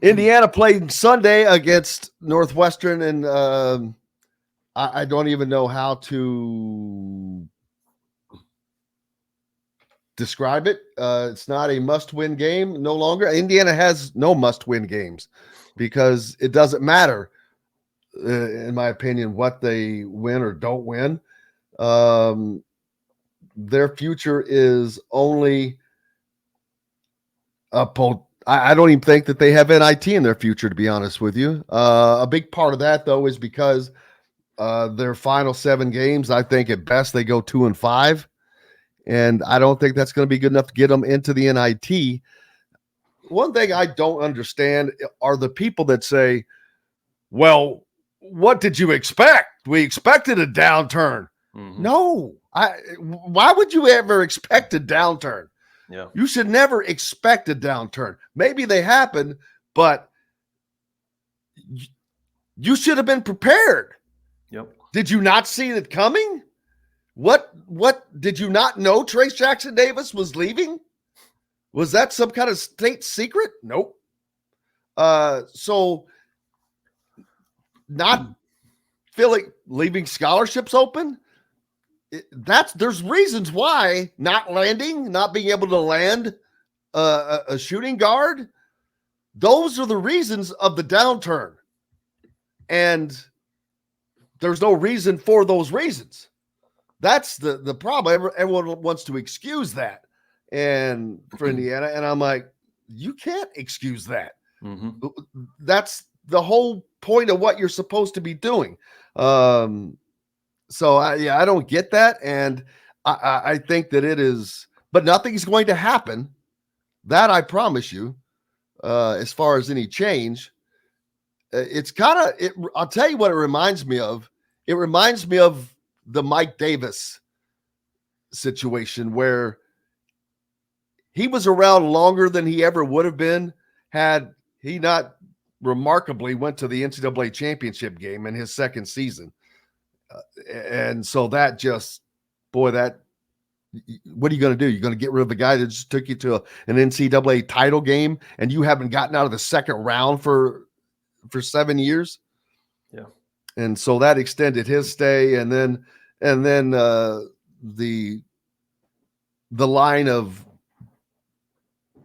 Indiana played Sunday against Northwestern, and I don't even know how to describe it. It's not a must-win game no longer. Indiana has no must-win games because it doesn't matter, in my opinion, what they win or don't win. Their future is only I don't even think that they have NIT in their future, to be honest with you. A big part of that, though, is because their final 7 games, I think at best they go 2-5. And I don't think that's going to be good enough to get them into the NIT. One thing I don't understand are the people that say, well, what did you expect? We expected a downturn. Mm-hmm. No. Why would you ever expect a downturn? Yeah. You should never expect a downturn. Maybe they happen, but you should have been prepared. Yep. Did you not see it coming? What did you not know Trace Jackson Davis was leaving? Was that some kind of state secret? Nope. So not leaving scholarships open. There's reasons why not being able to land a shooting guard. Those are the reasons of the downturn. And there's no reason for those reasons. That's the problem. Everyone wants to excuse that. And for Indiana, and I'm like, you can't excuse that. Mm-hmm. That's the whole point of what you're supposed to be doing. So I don't get that. And I think that it is, but nothing's going to happen. That I promise you, as far as any change. It's kind of, I'll tell you what it reminds me of. It reminds me of the Mike Davis situation where he was around longer than he ever would have been had he not remarkably went to the NCAA championship game in his second season. And so that just, boy, that, what are you going to do? You're going to get rid of the guy that just took you to an NCAA title game and you haven't gotten out of the second round for 7 years. Yeah. And so that extended his stay. And then the line of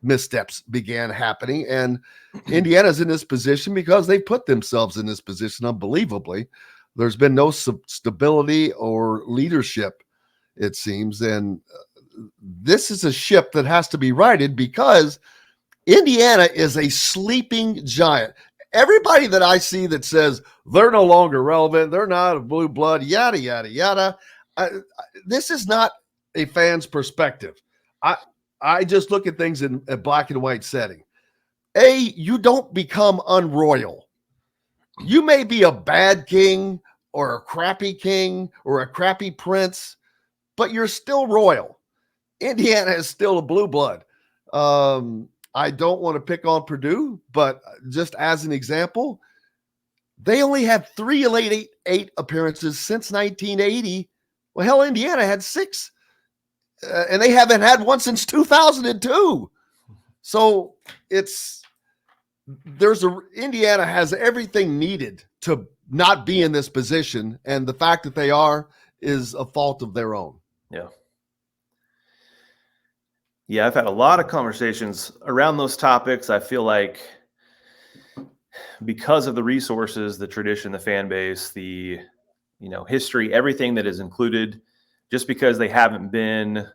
missteps began happening, and Indiana's in this position because they put themselves in this position unbelievably. There's been no stability or leadership, it seems. And this is a ship that has to be righted because Indiana is a sleeping giant. Everybody that I see that says they're no longer relevant, they're not a blue blood, yada, yada, yada. This is not a fan's perspective. I just look at things in a black and white setting. You don't become unroyal. You may be a bad king or a crappy prince, but you're still royal. Indiana is still a blue blood. I don't want to pick on Purdue, but just as an example, they only had 3 Elite Eight appearances since 1980. Well, hell, Indiana had 6. And they haven't had one since 2002. So Indiana has everything needed to not be in this position. And the fact that they are is a fault of their own. Yeah. Yeah. I've had a lot of conversations around those topics. I feel like because of the resources, the tradition, the fan base, the, history, everything that is included, just because they haven't been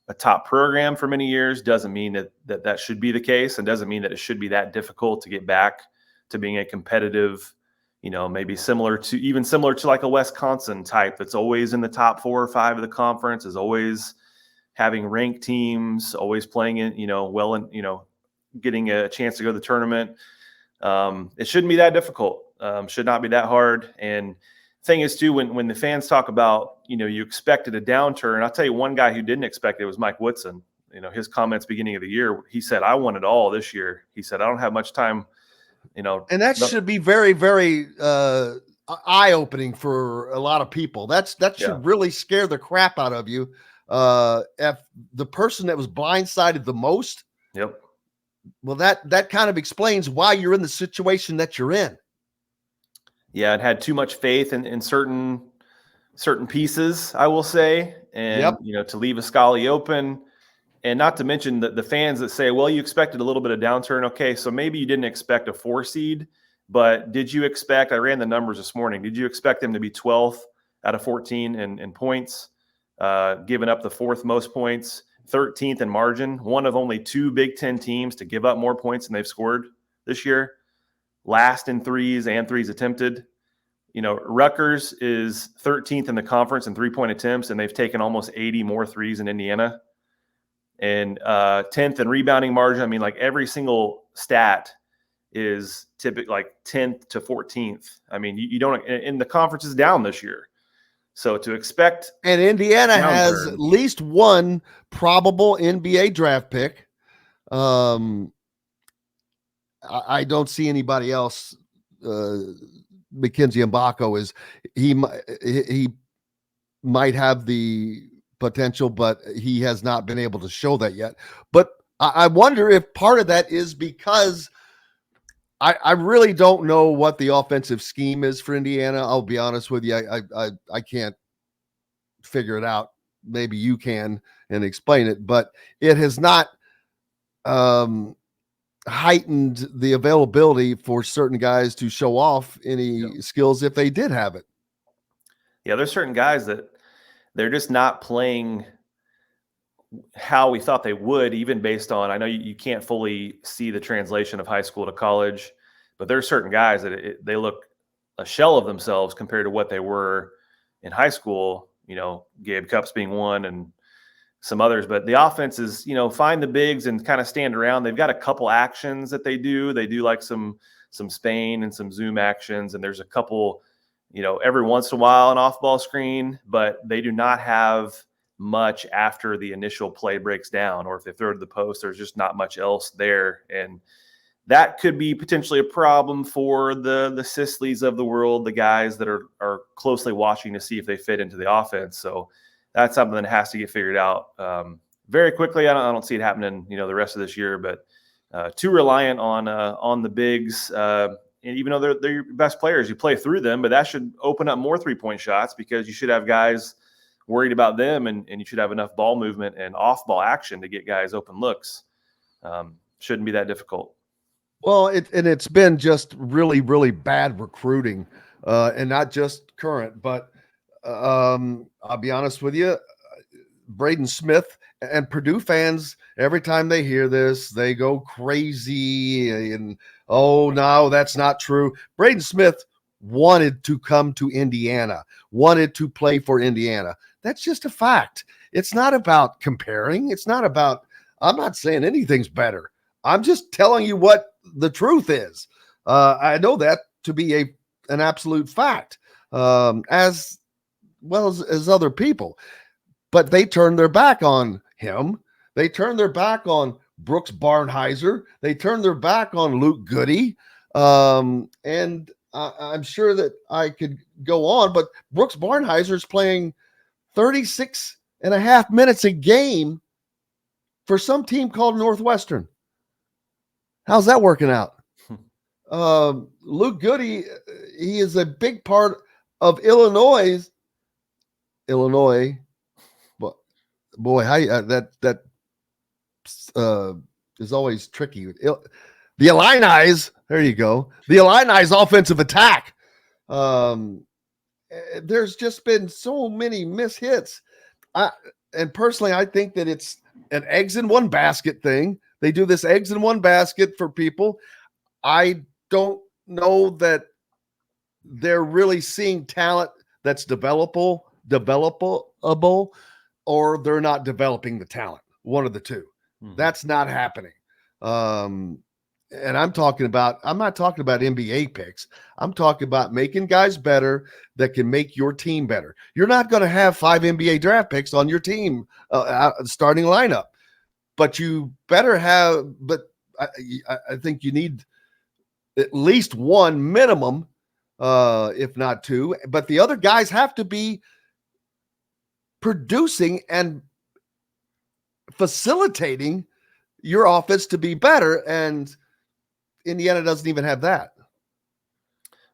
a top program for many years doesn't mean that should be the case, and doesn't mean that it should be that difficult to get back to being a competitive, maybe similar to like a Wisconsin type that's always in the top 4 or 5 of the conference, is always having ranked teams, always playing in, getting a chance to go to the tournament. It shouldn't be that difficult. Should not be that hard. And thing is too, when the fans talk about, you expected a downturn, I'll tell you one guy who didn't expect it was Mike Woodson. His comments beginning of the year, he said, I want it all this year. He said, I don't have much time, and that should be very, very eye-opening for a lot of people. That should really scare the crap out of you. If the person that was blindsided the most, yep, Well, that kind of explains why you're in the situation that you're in. Yeah, it had too much faith in certain pieces, I will say, and Yep. to leave Ascali open, and not to mention the fans that say, well, you expected a little bit of downturn. Okay, so maybe you didn't expect a 4 seed, but did you expect? I ran the numbers this morning. Did you expect them to be 12th out of 14 in points, giving up the 4th most points, 13th in margin, one of only 2 Big Ten teams to give up more points than they've scored this year, last in threes and threes attempted. Rutgers is 13th in the conference in 3-point attempts, and they've taken almost 80 more threes in Indiana. And 10th in rebounding margin. I mean, like every single stat is typically like 10th to 14th. I mean, you don't, and the conference is down this year. So to expect. And Indiana has at least one probable NBA draft pick. I don't see anybody else. Mackenzie Mbako he might have the potential, but he has not been able to show that yet. But I wonder if part of that is because I really don't know what the offensive scheme is for Indiana. I'll be honest with you. I can't figure it out. Maybe you can and explain it, but it has not heightened the availability for certain guys to show off any skills if they did have it. Yeah, there's certain guys that they're just not playing how we thought they would, even based on, I know you can't fully see the translation of high school to college, but there are certain guys that they look a shell of themselves compared to what they were in high school, Gabe Cupps being one and some others. But the offense is, find the bigs and kind of stand around. They've got a couple actions that they do. They do like some Spain and some zoom actions, and there's a couple, every once in a while an off-ball screen, but they do not have much after the initial play breaks down, or if they throw to the post, there's just not much else there. And that could be potentially a problem for the Sisleys of the world, the guys that are closely watching to see if they fit into the offense. So that's something that has to get figured out very quickly. I don't see it happening, the rest of this year, but too reliant on the bigs. And even though they're your best players, you play through them, but that should open up more 3-point shots because you should have guys worried about them, and you should have enough ball movement and off-ball action to get guys open looks. Shouldn't be that difficult. Well, it's been just really, really bad recruiting, and not just current, but I'll be honest with you, Braden Smith and Purdue fans, every time they hear this, they go crazy and, oh, no, that's not true. Braden Smith wanted to come to Indiana, wanted to play for Indiana. That's just a fact. It's not about comparing. It's not about, I'm not saying anything's better. I'm just telling you what the truth is. I know that to be an absolute fact, as well as other people. But they turned their back on him. They turned their back on Brooks Barnhizer. They turned their back on Luke Goody. And I'm sure that I could go on, but Brooks Barnhizer is playing 36 and a half minutes a game for some team called Northwestern. How's that working out? Luke Goody, he is a big part of Illinois. But boy, how that is always tricky. The Illini's, there you go. The Illini's offensive attack. There's just been so many mishits. And personally, I think that it's an eggs in one basket thing. They do this eggs in one basket for people. I don't know that they're really seeing talent that's developable, or they're not developing the talent. One of the two. Mm-hmm. That's not happening. And I'm not talking about NBA picks. I'm talking about making guys better that can make your team better. You're not going to have 5 NBA draft picks on your team starting lineup, but you better have. But I think you need at least one minimum, if not 2. But the other guys have to be producing and facilitating your offense to be better, and Indiana doesn't even have that.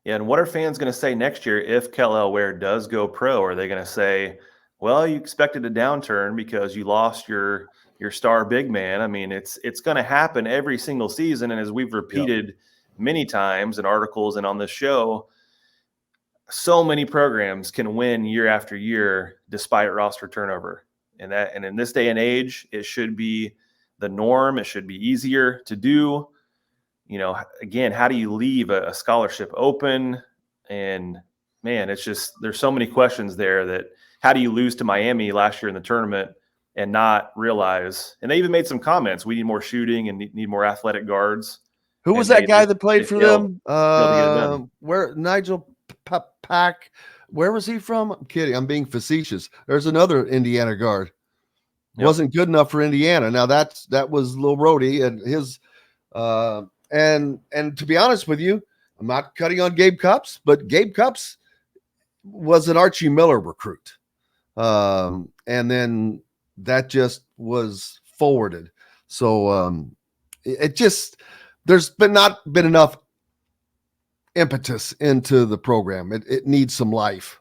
Yeah, and what are fans going to say next year if Kel Ware does go pro? Are they going to say, "Well, you expected a downturn because you lost your star big man"? I mean, it's going to happen every single season, and as we've repeated many times in articles and on this show, so many programs can win year after year despite roster turnover. And in this day and age, it should be the norm. It should be easier to do. You know, again, how do you leave a scholarship open? And man, it's just, there's so many questions there. That how do you lose to Miami last year in the tournament and not realize? And they even made some comments: we need more shooting and need more athletic guards. Who was And that guy that played for them? failed to get it done. Where Nigel Pack? Where was he from? I'm kidding. I'm being facetious. There's another Indiana guard. Yep. Wasn't good enough for Indiana. Now that was Lil Rhodey and his and to be honest with you, I'm not cutting on Gabe Cupps, but Gabe Cupps was an Archie Miller recruit. And then that just was forwarded. So it just, there's not been enough impetus into the program. It needs some life.